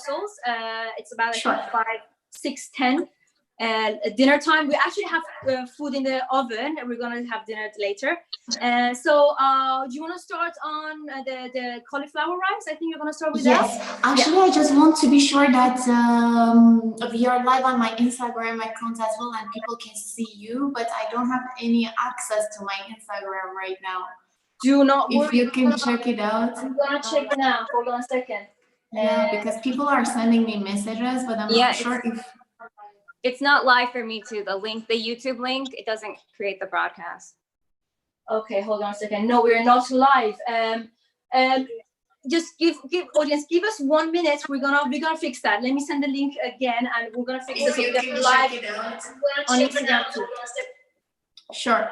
Brussels. It's about, I think, 5, 6, 10. Dinner time. We actually have food in the oven, and we're gonna have dinner later. So do you want to start on the cauliflower rice? I think you're gonna start with that. Yes, actually, I just want to be sure that we are live on my Instagram account as well, and people can see you. But I don't have any access to my Instagram right now. Do not worry. If you can check it out. I'm gonna check it now. Hold on a second. Yeah, because people are sending me messages, but I'm not sure if. It's not live for me too. The link, the YouTube link, it doesn't create the broadcast. Okay, hold on a second. No, we're not live. Just give audience, give us 1 minute. We're gonna fix that. Let me send the link again, and we're gonna fix this. You can live check it out on Instagram too. Sure.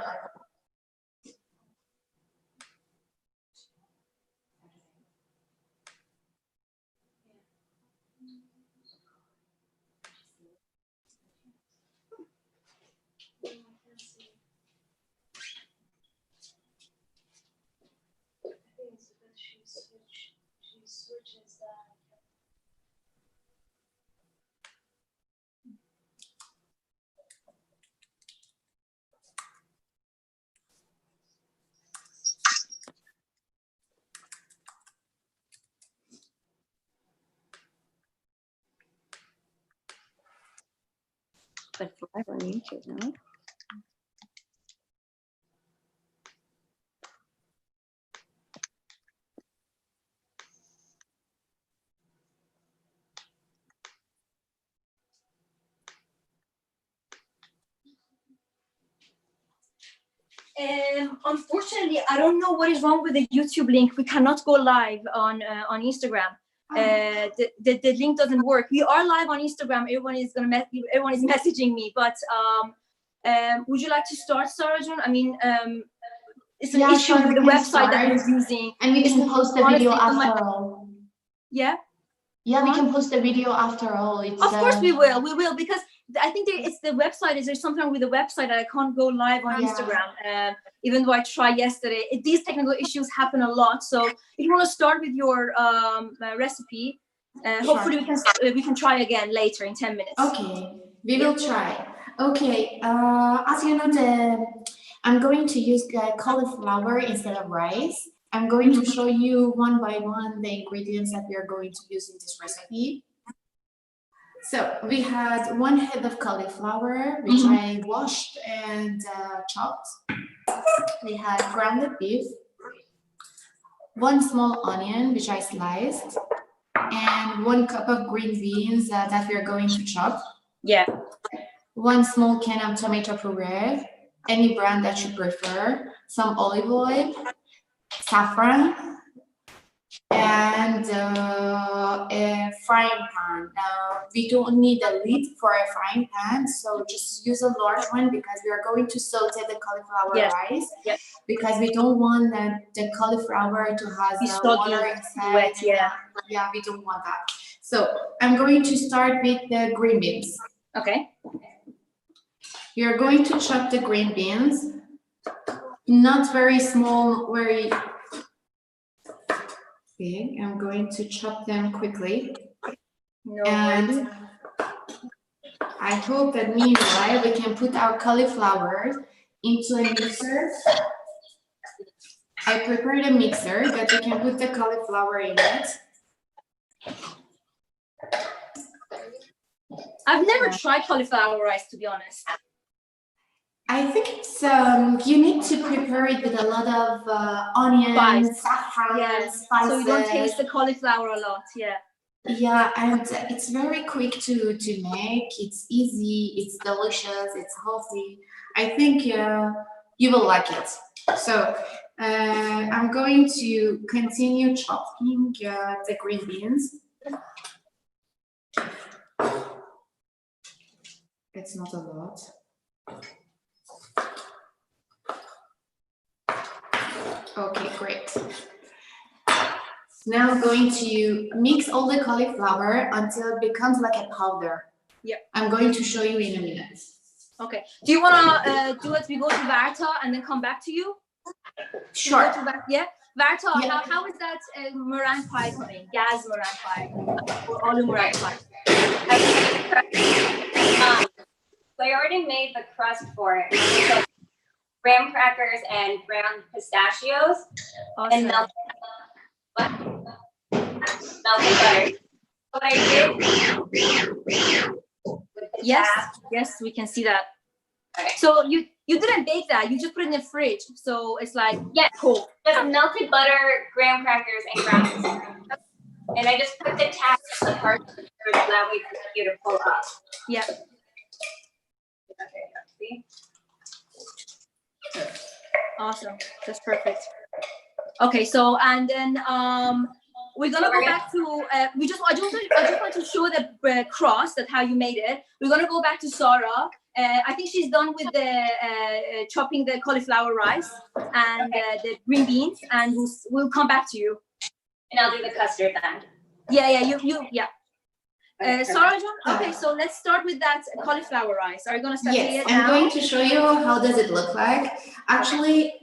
But it's live on YouTube, no? Unfortunately, I don't know what is wrong with the YouTube link. We cannot go live on Instagram. The link doesn't work. We are live on Instagram. Everyone is messaging me. But would you like to start, Sara? I mean, it's an issue with the website that we're using, and we can post the video after all. Yeah. Yeah, we can post the video after all. Of course we will. We will, because I think it's the website. There's something with the website that I can't go live on Instagram. Even though I tried yesterday, these technical issues happen a lot. So if you want to start with your recipe, hopefully we can try again later in 10 minutes. Okay, we will try. Okay, as you know, I'm going to use cauliflower instead of rice. I'm going to show you one by one the ingredients that we are going to use in this recipe. So we had 1 head of cauliflower, which I washed and chopped. We had grounded beef, 1 small onion, which I sliced, and 1 cup of green beans that we are going to chop. Yeah. 1 small can of tomato puree, any brand that you prefer, some olive oil, saffron, and a frying pan. Now, we don't need a lid for a frying pan, so just use a large one because we are going to saute the cauliflower rice. Yes. Because we don't want the cauliflower to have water inside. Wet, yeah, we don't want that. So I'm going to start with the green beans. Okay. You're going to chop the green beans, not very small, very big. I'm going to chop them quickly. And I hope that meanwhile we can put our cauliflower into a mixer. I prepared a mixer that we can put the cauliflower in it. I've never tried cauliflower rice, to be honest. I think it's you need to prepare it with a lot of onions, saffron, spices. So you don't taste the cauliflower a lot. Yeah, and it's very quick to make. It's easy, it's delicious, it's healthy. I think you will like it. So I'm going to continue chopping the green beans. It's not a lot. Okay, great. Now I'm going to mix all the cauliflower until it becomes like a powder. Yeah. I'm going to show you in a minute. Okay. Do you want to do it? We go to Varta and then come back to you? Sure. Yeah. Varta, Yeah. how is that meringue pie coming? 𝐻𝐥𝐝 meringue pie or 𝐲𝐲 meringue pie? So I already made the crust for it. So graham crackers and ground pistachios and melted butter. What I did with the Yes, we can see that. Okay. So you didn't bake that, you just put it in the fridge, so it's like cold. Just melted butter, graham crackers, and ground pistachios. And I just put the tap on the part so that way it's easier to pull up. Yeah. See? Awesome. That's perfect. Okay, so and then we're gonna go back to I just want to show the crust, that how you made it. We're gonna go back to Sara. I think she's done with the chopping the cauliflower rice and the green beans, and we'll come back to you. And I'll do the custard then. Yeah. Sara, okay, so let's start with that cauliflower rice. Are you gonna start Yes, it I'm now? going to show you how does it look like. Actually,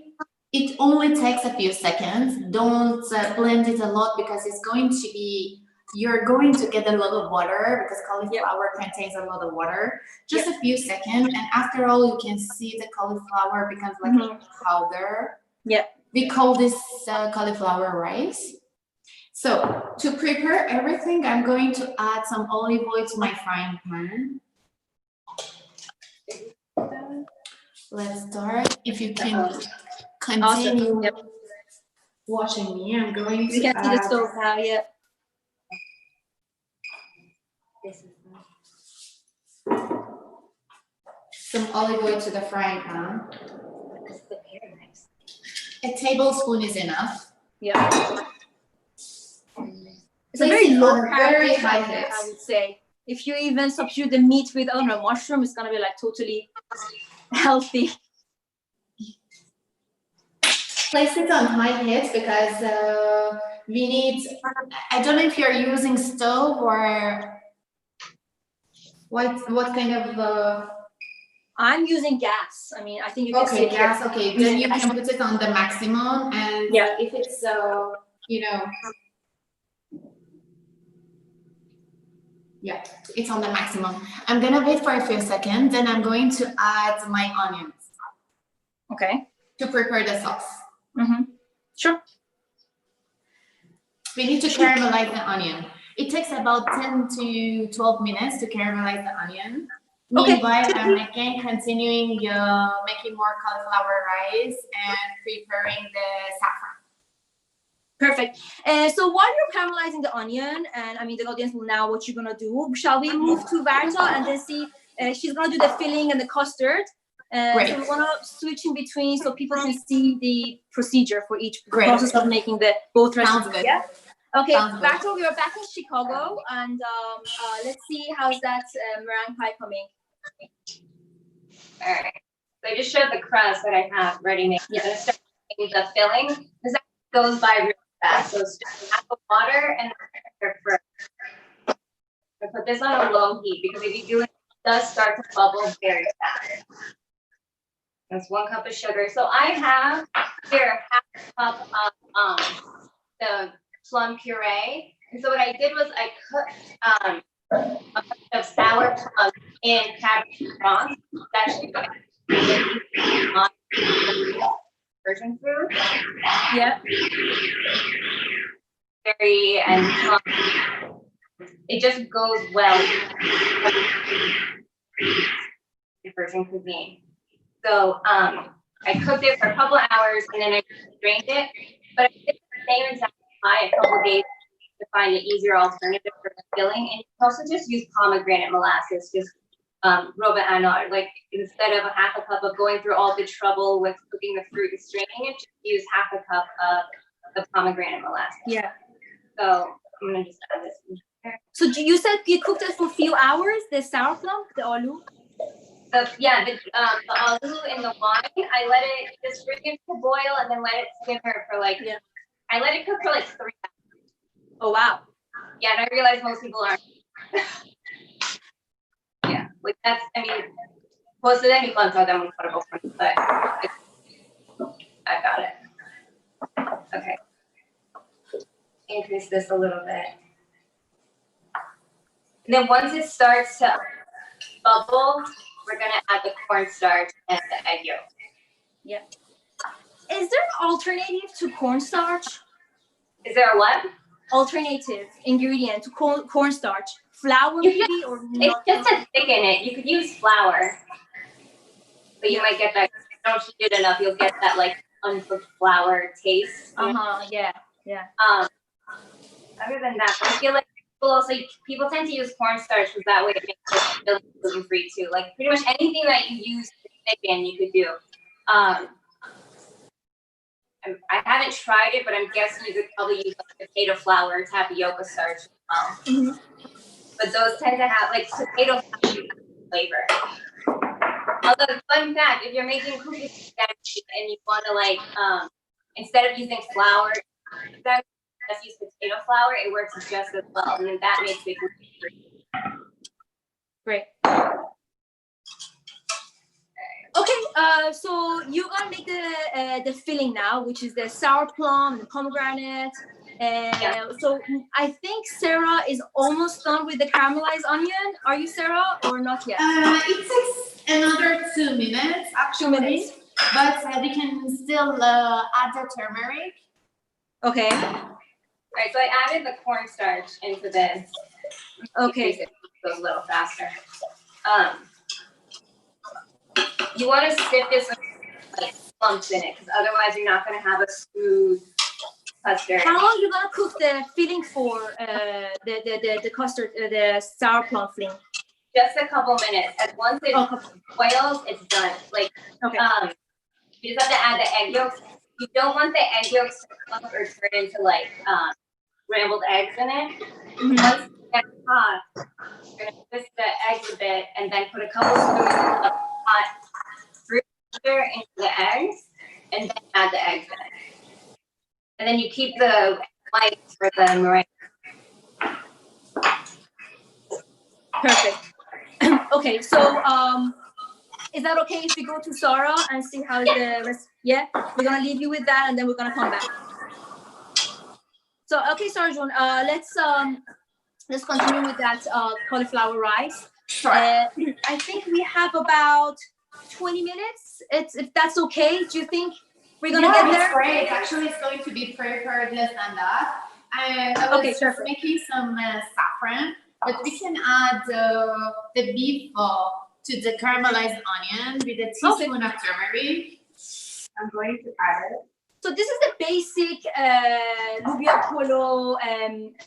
it only takes a few seconds. Don't blend it a lot because it's going to be, you're going to get a lot of water because cauliflower contains a lot of water. Just a few seconds, and after all, you can see the cauliflower becomes like a powder. Yeah. We call this cauliflower rice. So to prepare everything, I'm going to add some olive oil to my frying pan. Let's start. If you can continue watching me, I'm going to You can see the stove now, some olive oil to the frying pan. A tablespoon is enough. Yeah. It's a Place very it low on a very calorie high diet, heat. I would say. If you even substitute the meat with, I don't know, mushroom, it's gonna be like totally healthy. Place it on high heat because we need, I don't know if you're using stove or what kind of I'm using gas. I mean, I think you can see it here. gas. Okay, then you can put it on the maximum, and if it's it's on the maximum. I'm gonna wait for a few seconds, then I'm going to add my onions. Okay. To prepare the sauce. Sure. We need to caramelize the onion. It takes about 10 to 12 minutes to caramelize the onion. Meanwhile, I'm continuing making more cauliflower rice and preparing the saffron. Perfect. So while you're caramelizing the onion, and I mean the audience will know what you're gonna do, shall we move to Varta and then see? She's gonna do the filling and the custard. Great. So we wanna switch in between so people can see the procedure for each process of making both recipes. Sounds good. Yeah. Okay, Varta, we are back in Chicago, and let's see how's that meringue pie coming. All right. So I just showed the crust that I have ready made. I'm gonna start making the filling. This goes by really fast. So it's just half of water and first. I put this on a low heat because if you do it does start to bubble very fast. That's 1 cup of sugar. So I have here half a cup of the plum puree. And so what I did was I cooked a bunch of sour plum in cabbage sauce. That's Persian food. Yeah. Berry and plum. It just goes well in Persian cuisine. So I cooked it for a couple of hours and then I drained it. But I did the same exact pie a couple of days to find an easier alternative for the filling. And you can also just use pomegranate molasses, just roba anar. Like instead of a half a cup of going through all the trouble with cooking the fruit and straining it, just use half a cup of the pomegranate molasses. Yeah. So I'm gonna just add this in there. So you said you cooked it for a few hours, the sour plum, the aloo? The aloo in the wine, I let it just bring it to boil and then let it simmer for like, I let it cook for like 3 hours. Oh, wow. Yeah, and I realize most people aren't. Yeah, like that's, I mean, most of them you can't tell them, but I got it. Okay. Increase this a little bit. And then once it starts to bubble, we're gonna add the cornstarch and the egg yolk. Yeah. Is there an alternative to cornstarch? Is there a what? Alternative ingredient to cornstarch? Flour You maybe or It's not? just to thicken it. You could use flour, but you might get that. If you don't heat it enough, you'll get that like uncooked flour taste. Yeah. Other than that, I feel like people tend to use cornstarch because that way it makes it really gluten-free too. Like pretty much anything that you use to thicken, you could do. I haven't tried it, but I'm guessing you could probably use like potato flour, tapioca starch as well. Mm-hmm. But those tend to have like potato flavor. Although, fun fact, if you're making cookies and you want to like, instead of using flour, just use potato flour, it works just as well, and then that makes it gluten-free. Great. Okay, so you're gonna make the filling now, which is the sour plum, the pomegranate. So I think Sarah is almost done with the caramelized onion. Are you, Sarah, or not yet? It takes another 2 minutes, actually. 2 minutes. But we can still add the turmeric. Okay. All right, so I added the cornstarch into this. Okay. It goes a little faster. You want to sift this with like lumps in it, because otherwise you're not going to have a smooth custard. How long are you gonna cook the filling for? The custard, the sour plum filling. Just a couple minutes. And once it boils, it's done. Like, okay. You just have to add the egg yolks. You don't want the egg yolks to cook or turn into like scrambled eggs in it. Mm-hmm. Once it gets hot, you're gonna twist the eggs a bit and then put a couple spoons of hot fruit sugar into the eggs and then add the eggs in it. And then you keep the whites for the meringue. Perfect. Okay, so is that okay if we go to Sara and see how the rest? Yeah, we're gonna leave you with that, and then we're gonna come back. So okay, Sara Joan, let's continue with that cauliflower rice. Sure. I think we have about 20 minutes. If that's okay, do you think we're gonna get there? It's great. Actually, it's going to be prepared less than that. I was just making some saffron, but we can add the beef to the caramelized onion with a teaspoon of turmeric. I'm going to add it. So this is the basic Loobia Polo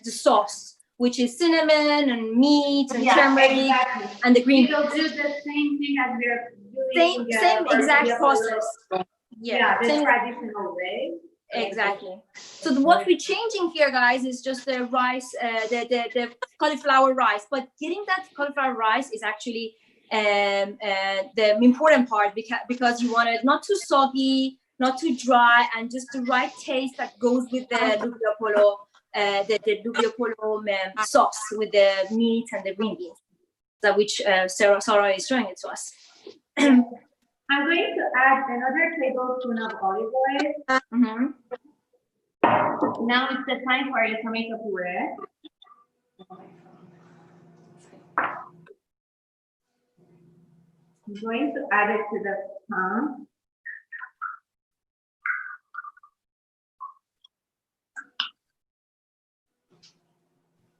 the sauce, which is cinnamon and meat and turmeric and the green. We will do the same thing as we are doing. Same exact process. Yeah, the traditional way. Exactly. So what we're changing here, guys, is just the rice, the cauliflower rice. But getting that cauliflower rice is actually the important part because you want it not too soggy, not too dry, and just the right taste that goes with the Loobia Polo, the Loobia Polo sauce with the meat and the green beans, that which Sara is showing it to us. I'm going to add another tablespoon of olive oil. Mm-hmm. Now it's the time for the tomato puree. I'm going to add it to the pan.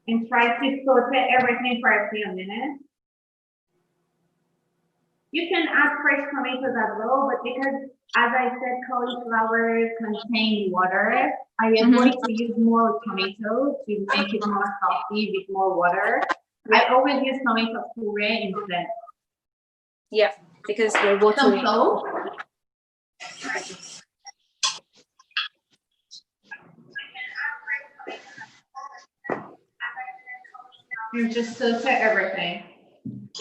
And try to saute everything for a few minutes. You can add fresh tomatoes as well, but because, as I said, cauliflower contains water, I am going to use more tomato to make it more salty with more water. I always use tomato puree instead. Yeah, because we're watering. Some salt. And just saute everything.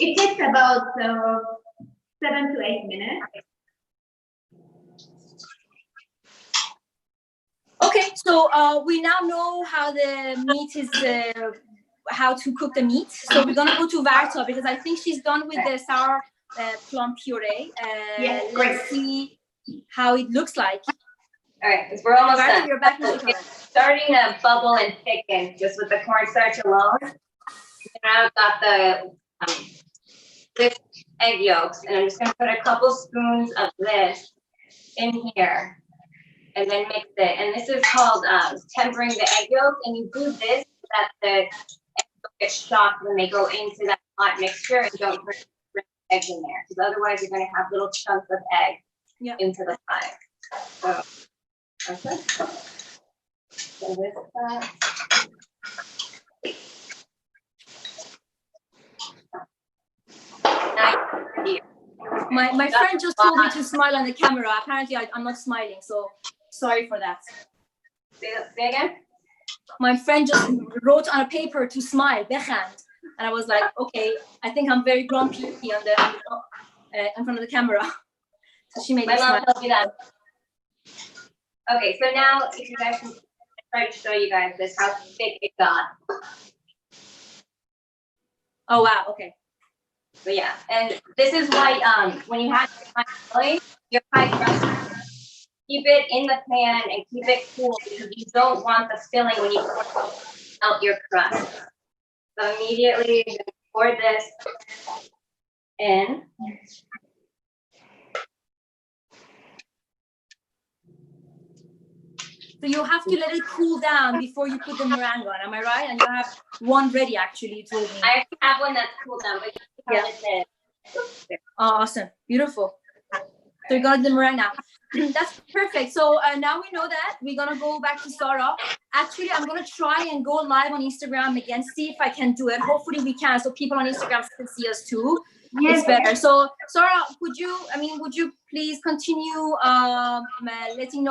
It takes about 7 to 8 minutes. Okay, so we now know how the meat is, how to cook the meat. So we're gonna go to Varta because I think she's done with the sour plum puree. Yes, let's see how it looks like. All right, because we're almost Varta, done. you're back in the It's starting to bubble and thicken just with the cornstarch alone. And I've got the whipped egg yolks, and I'm just gonna put a couple spoons of this in here, and then mix it. And this is called tempering the egg yolks, and you do this so that the egg yolks get shocked when they go into that hot mixture, and don't bring eggs in there, because otherwise you're gonna have little chunks of egg into the pie. So. Okay. So this my friend just told me to smile on the camera. Apparently, I'm not smiling, so sorry for that. Say again? My friend just wrote on a paper to smile, bekhand. And I was like, okay, I think I'm very grumpy on the in front of the camera. So she made me smile. My mom told me that. Okay, so now if you guys can try to show you guys this, how thick it got. Oh wow, okay. So yeah, and this is why when you have your pie crust, keep it in the pan and keep it cool, because you don't want the filling when you pour out your crust. So immediately you're gonna pour this in. So you have to let it cool down before you put the meringue on. Am I right? And you have one ready, actually, you told me. I actually have one that's cooled down, but you have it there. Oh, awesome. Beautiful. So we got the meringue now. That's perfect. So now we know that. We're going to go back to Sara. Actually, I'm going to try and go live on Instagram again, see if I can do it. Hopefully we can, so people on Instagram can see us too. Yes. It's better. So Sara, would you please continue letting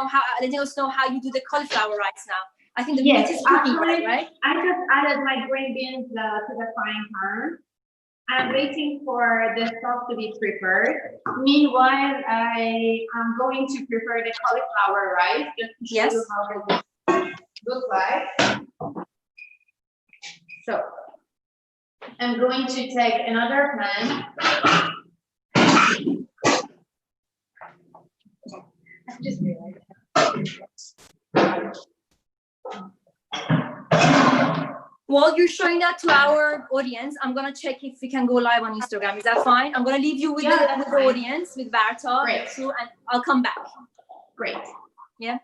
us know how you do the cauliflower rice now? I think the meat is cooking, right? I just added my green beans to the frying pan. I'm waiting for the sauce to be prepared. Meanwhile, I am going to prepare the cauliflower rice just to show you how it looks like. So I'm going to take another pan. I just realized. While you're showing that to our audience, I'm gonna check if we can go live on Instagram. Is that fine? I'm gonna leave you with the audience, with Varta, and I'll come back. Great. Yeah.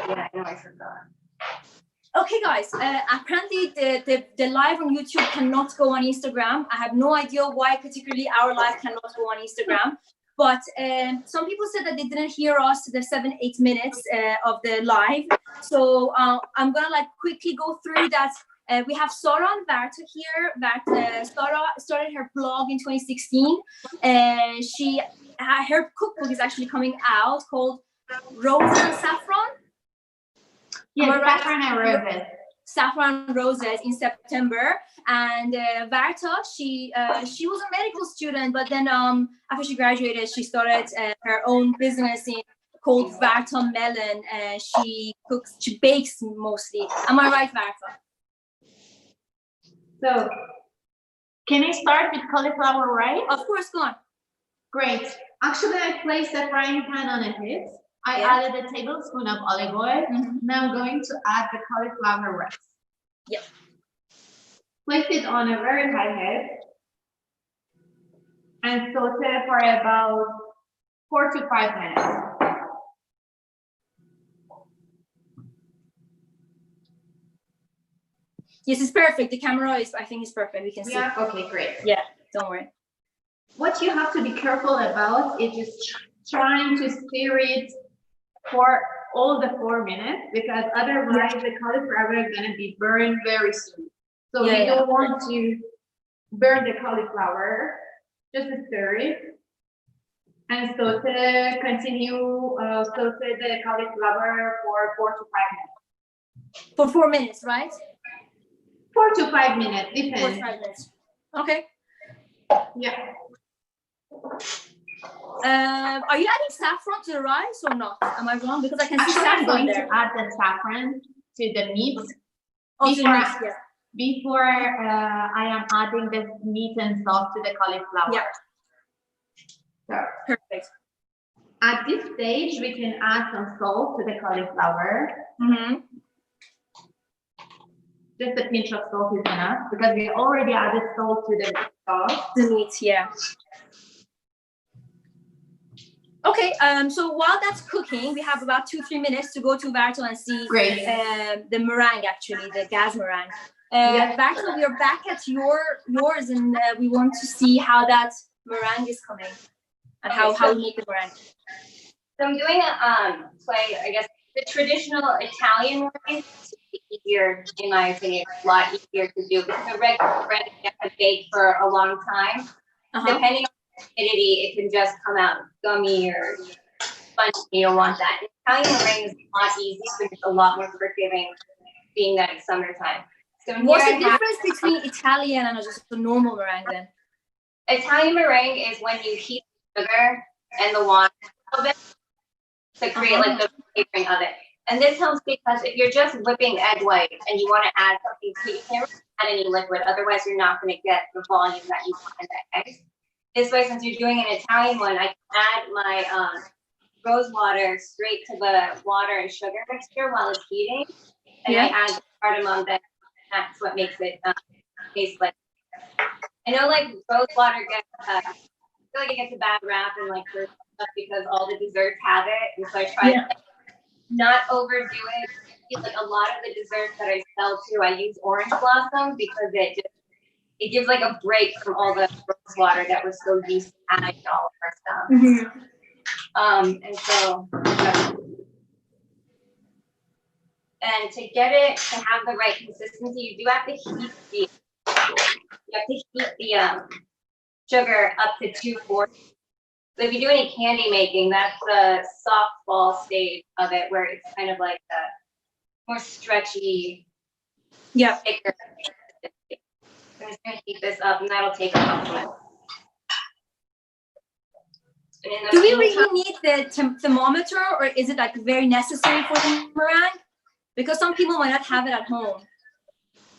Yeah, I know, I forgot. Okay, guys. Apparently, the live on YouTube cannot go on Instagram. I have no idea why, particularly our live cannot go on Instagram. But some people said that they didn't hear us the 7-8 minutes of the live. So I'm gonna quickly go through that. We have Sara and Varta here. Sara started her blog in 2016. Her cookbook is actually coming out called Roses and Saffron. Yeah, Saffron and Roses. Saffron Roses in September. And Varta, she was a medical student, but then after she graduated, she started her own business called Varta Melon. She bakes mostly. Am I right, Varta? So, can I start with cauliflower rice? Of course, go on. Great. Actually, I placed the frying pan on a heat. I added a tablespoon of olive oil. Now I'm going to add the cauliflower rice. Yep. Place it on a very high heat and saute for about 4 to 5 minutes. Yes, it's perfect. The camera I think is perfect. We can see. Yeah, okay, great. Yeah, don't worry. What you have to be careful about is just trying to stir it for all the 4 minutes, because otherwise the cauliflower is going to be burned very soon. So we don't want to burn the cauliflower. Just stir it. And continue saute the cauliflower for 4 to 5 minutes. For 4 minutes, right? 4 to 5 minutes, 4 to depends. 5 minutes. Okay. Yeah. Are you adding saffron to the rice or not? Am I wrong? Because I can see Actually, I'm saffron going there. to add the saffron to the meat. Oh, to the Before- mix, yeah. Before I am adding the meat and sauce to the cauliflower. Yeah. So Perfect. at this stage, we can add some salt to the cauliflower. Mm-hmm. Just a pinch of salt is enough because we already added salt to the sauce. The meat, yeah. Okay, so while that's cooking, we have about 2-3 minutes to go to Varta and see Great. the meringue, actually, the gas meringue. Yeah. Varta, we are back at yours, and we want to see how that meringue is coming and how we make the meringue. So I'm doing I guess the traditional Italian way is easier, in my opinion. It's a lot easier to do. Because the regular bread you have to bake for a long time. Depending on the humidity, it can just come out gummy or spongy. You don't want that. Italian meringue is a lot easier, but it's a lot more forgiving, being that it's summertime. So What's the difference between Italian and just a normal meringue then? Italian meringue is when you heat the sugar and the water a little bit to create like the flavoring of it. And this helps because if you're just whipping egg white and you want to add something to it, you can't really add any liquid. Otherwise, you're not going to get the volume that you want in the eggs. This way, since you're doing an Italian one, I can add my rose water straight to the water and sugar mixture while it's heating. And I add the cardamom, that's what makes it taste like. I know like rose water gets, I feel like it gets a bad rap and like for stuff because all the desserts have it. And so I try to like, not overdo it. I feel like a lot of the desserts that I sell too, I use orange blossom because it gives like a break from all the rose water that we're so used to adding to all of our stuff. And so, and to get it to have the right consistency, you do have to heat the sugar up to 240. So if you do any candy making, that's the softball stage of it, where it's kind of like a more stretchy, thicker. I'm just gonna heat this up, and that'll take a couple minutes. Do we really need the thermometer, or is it like very necessary for the meringue? Because some people might not have it at home.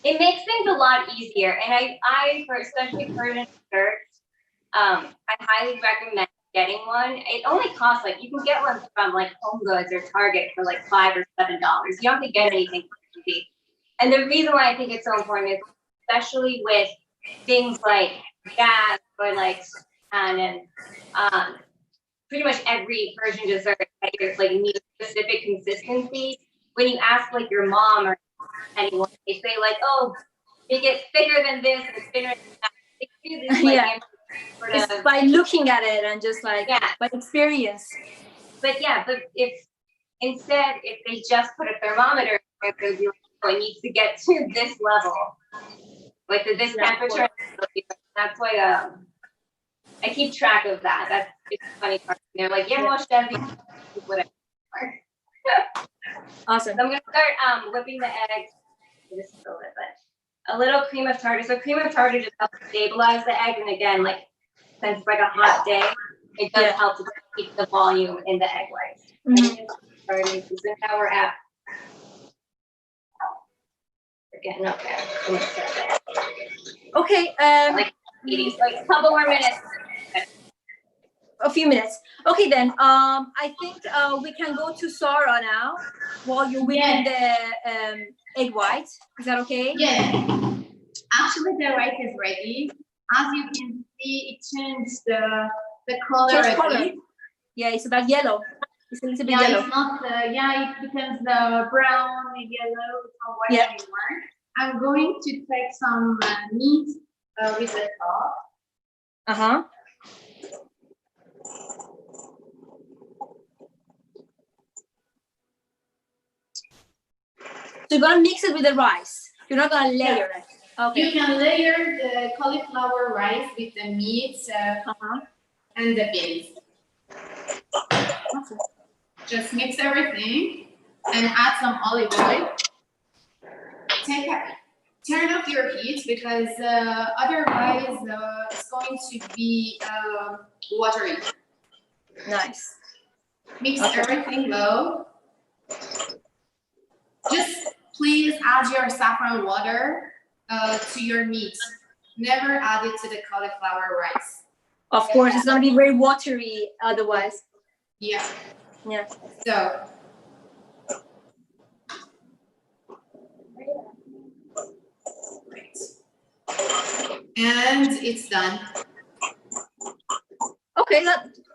It makes things a lot easier, and I for especially Persian desserts, I highly recommend getting one. It only costs like you can get one from like 𝐿𝐥𝐷 or Target for like $5 or $7. You don't have to get anything crazy. And the reason why I think it's so important is especially with things like gas or like and pretty much every Persian dessert that like needs specific consistency. When you ask like your mom or anyone, they say like, oh, it gets thicker than this and thinner than that. They do this like it's by looking at it and just like by experience. But if instead if they just put a thermometer, it goes, oh, it needs to get to this level, like to this temperature. That's why I keep track of that. That's it's funny part. They're like, whatever. Awesome. So I'm gonna start whipping the eggs. Just a little bit, but a little cream of tartar. So cream of tartar just helps stabilize the egg, and again, like since it's like a hot day, it does help to keep the volume in the egg whites. Starting. So now we're at. We're getting up there. Okay. Like 80s, like a couple more minutes. A few minutes. Okay, then. I think we can go to Sara now while you're whipping the egg white. Is that okay? Yes. Actually, the rice is ready. As you can see, it changed the color. Yeah, it's about yellow. It's a little bit yellow. It's not. It becomes the brown, yellow, or whatever you want. I'm going to take some meat with the sauce. So you're gonna mix it with the rice. You're not gonna layer it. Okay. You can layer the cauliflower rice with the meat and the beans. Okay. Just mix everything and add some olive oil. Turn off your heat because otherwise it's going to be watery. Nice. Mix everything low. Just please add your saffron water to your meat. Never add it to the cauliflower rice. Of course, it's gonna be very watery otherwise. Yeah. Yeah. So. Great. And it's done. Okay,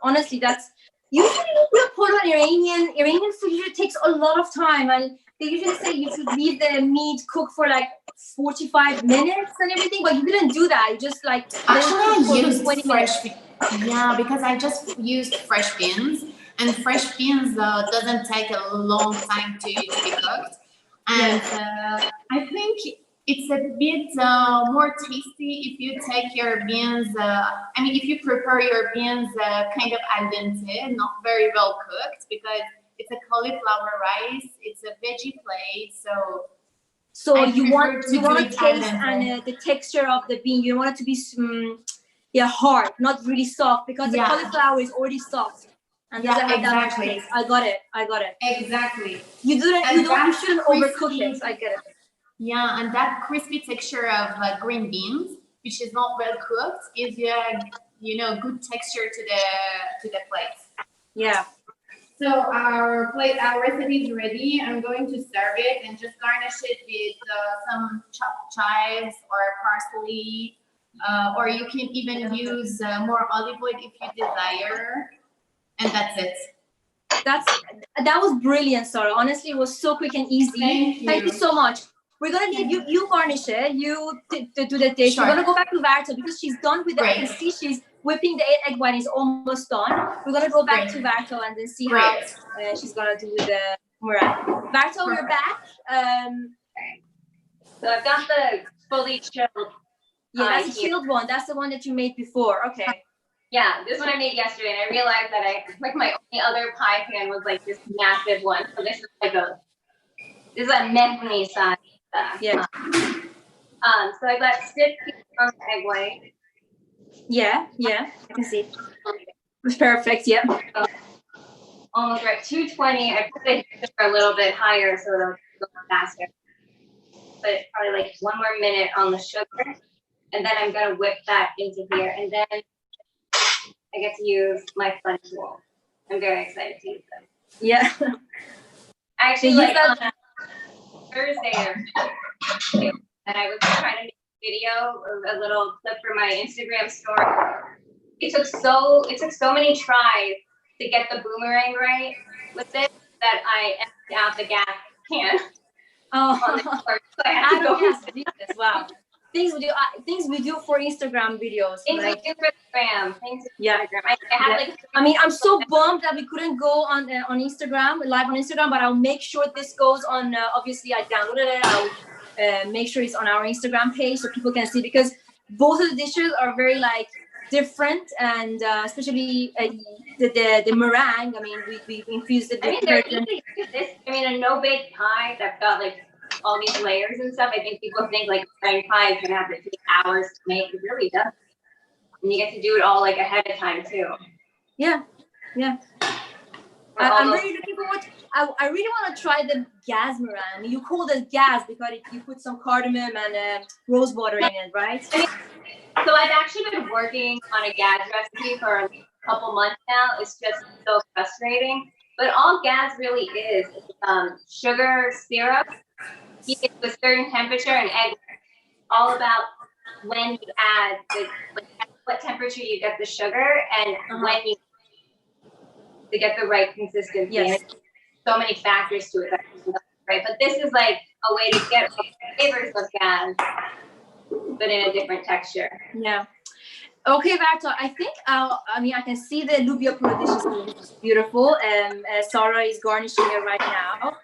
honestly, that's usually Loobia Polo and Iranian food usually takes a lot of time, and they usually say you should leave the meat cook for like 45 minutes and everything, but you didn't do that. You just like actually I used 20 fresh beans. Yeah, because I just used fresh beans, and fresh beans doesn't take a long time to be cooked, and I think it's a bit more tasty if you take your beans. I mean, if you prepare your beans kind of al dente, not very well cooked, because it's a cauliflower rice. It's a veggie plate, so you want to taste and the texture of the bean. You want it to be hard, not really soft, because the cauliflower is already soft and doesn't have that much taste. I got it. Exactly. You shouldn't overcook it. I get it. Yeah, and that crispy texture of green beans, which is not well cooked, is good texture to the plate. Yeah. So our recipe is ready. I'm going to serve it and just garnish it with some chopped chives or parsley, or you can even use more olive oil if you desire. And that's it. That was brilliant, Sara. Honestly, it was so quick and easy. Thank you so much. We're gonna leave you garnish it. You do the dish. Sure. We're gonna go back to Varta because she's done with it. Great. I can see she's whipping the egg white is almost done. We're gonna go back to Varta and then see how she's gonna do with the meringue. Varta, we're back. So I've got the fully chilled. Yeah, that's a chilled one. That's the one that you made before. Okay. Yeah, this one I made yesterday, and I realized that my only other pie pan was like this massive one. So this is a mehni size. Yeah. So I got 6 pieces on the egg white. Yeah, I can see. It's perfect. Yeah. Almost right. 220. I put the heat a little bit higher so it'll go faster. But probably like 1 more minute on the sugar, and then I'm gonna whip that into here, and then I get to use my fun tool. I'm very excited to use them. Yeah. Actually, Thursday, and I was trying to make a video, a little clip for my Instagram story. It took so many tries to get the boomerang right with this that I emptied out the gas can. On the floor, so I had to go. Wow. Things we do for Instagram videos. Things we do for Instagram. I mean, I'm so bummed that we couldn't go on Instagram, live on Instagram, but I'll make sure this goes on. Obviously, I downloaded it. I'll make sure it's on our Instagram page so people can see, because both of the dishes are very different, and especially the meringue. I mean, we infused it. A no-bake pie that's got all these layers and stuff. I think people think meringue pie is gonna have to take hours to make. It really doesn't. And you get to do it all ahead of time too. Yeah. I'm really looking forward. I really want to try the gas meringue. You call it gas because you put some cardamom and rose water in it, right? So I've actually been working on a gas recipe for a couple months now. It's just so frustrating. But all gas really is sugar syrup, heated to a certain temperature, and egg. All about when you add what temperature you get the sugar, and when you to get the right consistency. Yes. So many factors to it, right? But this is a way to get flavors of gas, but in a different texture. Yeah. Okay, Varta, I think I can see the Loobia Polo dish is beautiful. Sara is garnishing it right now.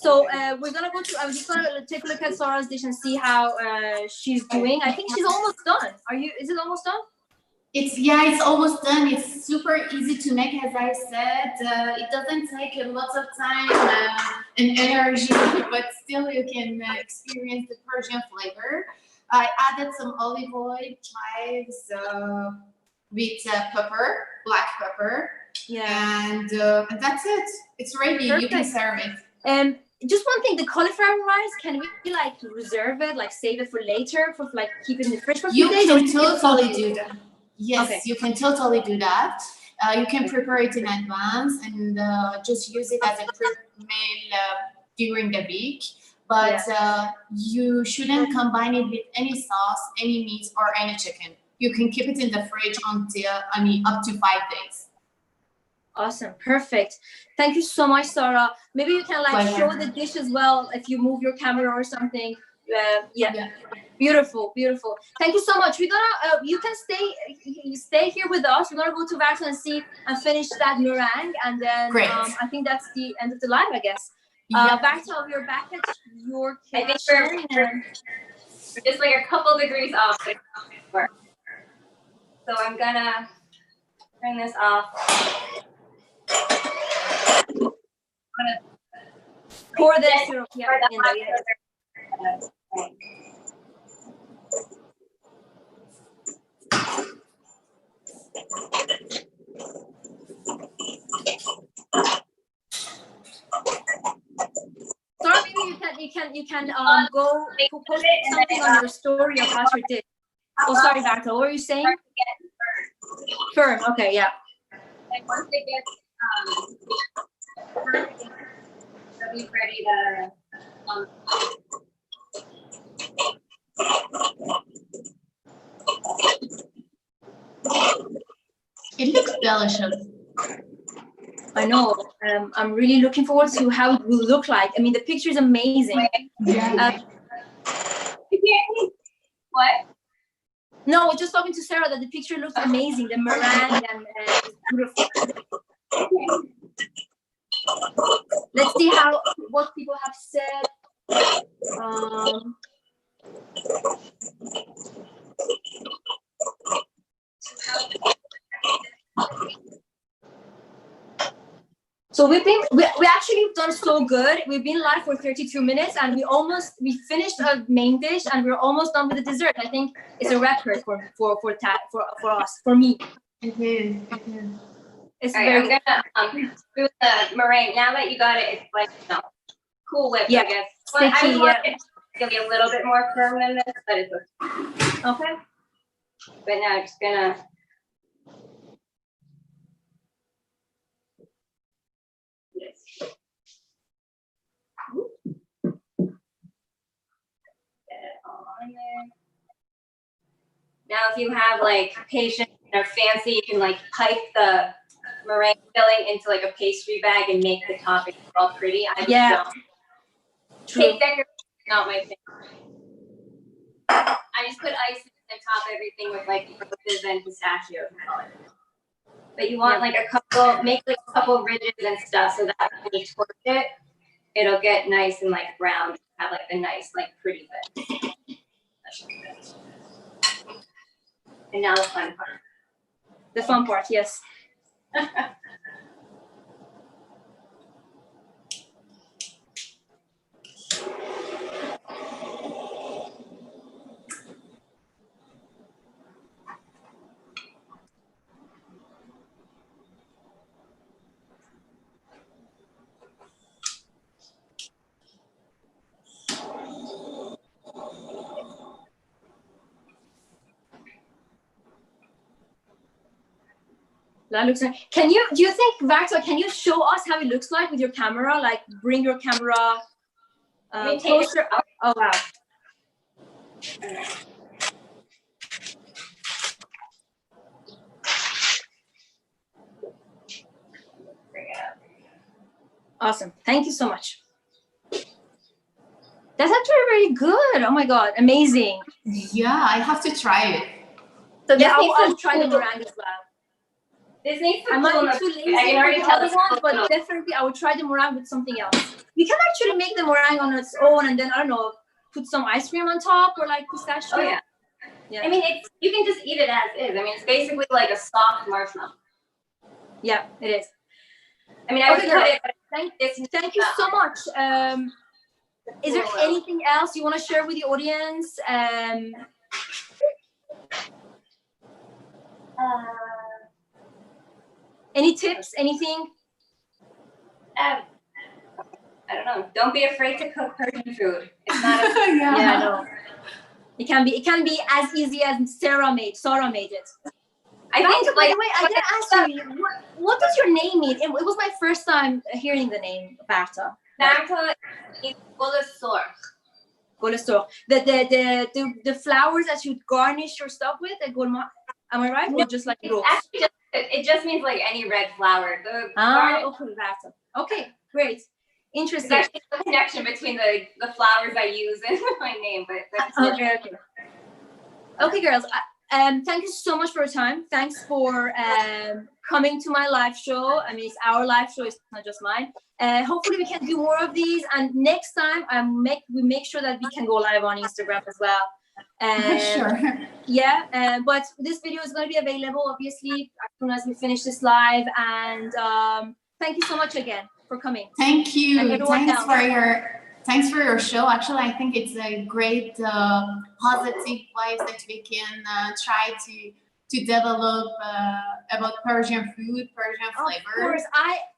So we're gonna go through. I'm just gonna take a look at Sara's dish and see how she's doing. I think she's almost done. Is it almost done? It's almost done. It's super easy to make, as I said. It doesn't take lots of time and energy, but still you can experience the Persian flavor. I added some olive oil, chives with pepper, black pepper. Yeah. And that's it. It's ready. Perfect. You can serve it. Just one thing, the cauliflower rice, can we like reserve it, like save it for later, for like keep it in the fridge for a few days? You can totally do that. Yes, okay. You can totally do that. You can prepare it in advance and just use it as a prep meal during the week. But you shouldn't combine it with any sauce, any meat, or any chicken. You can keep it in the fridge until, up to 5 days. Awesome. Perfect. Thank you so much, Sara. Maybe you can like show the dish as well if you move your camera or something. Yeah. Beautiful. Thank you so much. We're gonna you can stay here with us. We're gonna go to Varta and finish that meringue, and then I think that's the end of the live, I guess. Varta, we're back at your kitchen. I think we're just like a couple degrees off. So I'm gonna turn this off. I'm gonna pour the syrup in there. Sorry, maybe you can go post something on your story about your dish. Oh, sorry, Varta. What were you saying? Firm. Okay, yeah. And once it gets firm, it'll be ready to. It looks delicious. I know. I'm really looking forward to how it will look like. I mean, the picture is amazing. What? No, just talking to Sara that the picture looks amazing. The meringue and it's beautiful. Let's see what people have said. So we actually done so good. We've been live for 32 minutes and we finished our main dish and we're almost done with the dessert. I think it's a record for us, for me. It is. It's very good. I'm gonna do the meringue. Now that you got it, it's like cool whip, I guess. Well, I want it to be a little bit more firm than this, but it's okay. But now I'm just gonna. Now, if you have like patience or fancy, you can like pipe the meringue filling into like a pastry bag and make the topping all pretty. I just don't. Cake decoration is not my thing. I just put ice and top everything with like roses and pistachios and all that. But you want like make like a couple ridges and stuff so that when you torch it, it'll get nice and like brown. Have like a nice like pretty bit. And now the fun part. The fun part, yes. That looks nice. Do you think, Varta, can you show us how it looks like with your camera? Like bring your camera closer. Oh, wow. Awesome. Thank you so much. That's actually very good. Oh my God. Amazing. Yeah, I have to try it. So yeah, I'll try the meringue as well. This needs to I might cool be enough. too lazy I can for already the tell other it's ones, but cool. definitely I would try the meringue with something else. You can actually make the meringue on its own and then, I don't know, put some ice cream on top or like pistachio. Oh yeah. Yeah. I mean, you can just eat it as is. I mean, it's basically like a soft marshmallow. Yeah, it is. I mean, I would Okay, cut girl. it. But Thank you so much. Is there anything else you want to share with the audience? Any tips? Anything? I don't know. Don't be afraid to cook Persian food. It's not. Yeah. Yeah, I know. It can be as easy as Sara made it. I Varta, think, by like, the way, I didn't ask you, what does your name mean? It was my first time hearing the name Varta. Varta is 𝐿𝐴 ⍵ the flowers that you garnish your stuff with, am I right? Or just like rose? Actually, it just means like any red flower. The Ah, garnish okay, Varta. Okay, great. is Interesting. actually the connection between the flowers I use and my name, but that's Okay. Okay, girls. Thank you so much for your time. Thanks for coming to my live show. I mean, it's our live show. It's not just mine. Hopefully, we can do more of these. And next time, we make sure that we can go live on Instagram as well. Sure. Yeah. But this video is going to be available, obviously, as soon as we finish this live. And thank you so much again for coming. Thank you. And everyone else. Thanks for your show. Actually, I think it's a great positive vibes that we can try to develop about Persian food, Persian flavors. Of course,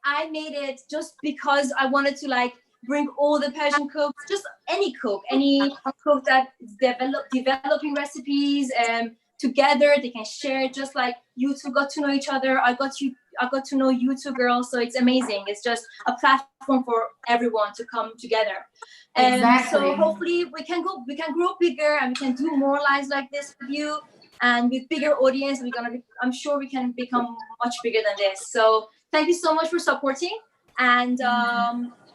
I made it just because I wanted to like bring all the Persian cooks, just any cook that is developing recipes together. They can share, just like you two got to know each other. I got to know you two girls, so it's amazing. It's just a platform for everyone to come together. Exactly. So hopefully we can grow bigger and we can do more lives like this with you and with bigger audience. I'm sure we can become much bigger than this. So thank you so much for supporting, and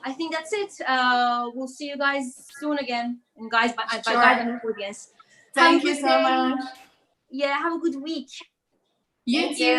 I think that's it. We'll see you guys soon again, and guys, by guys and audience. Thank you so much. Yeah, have a good week. You Thank too. you.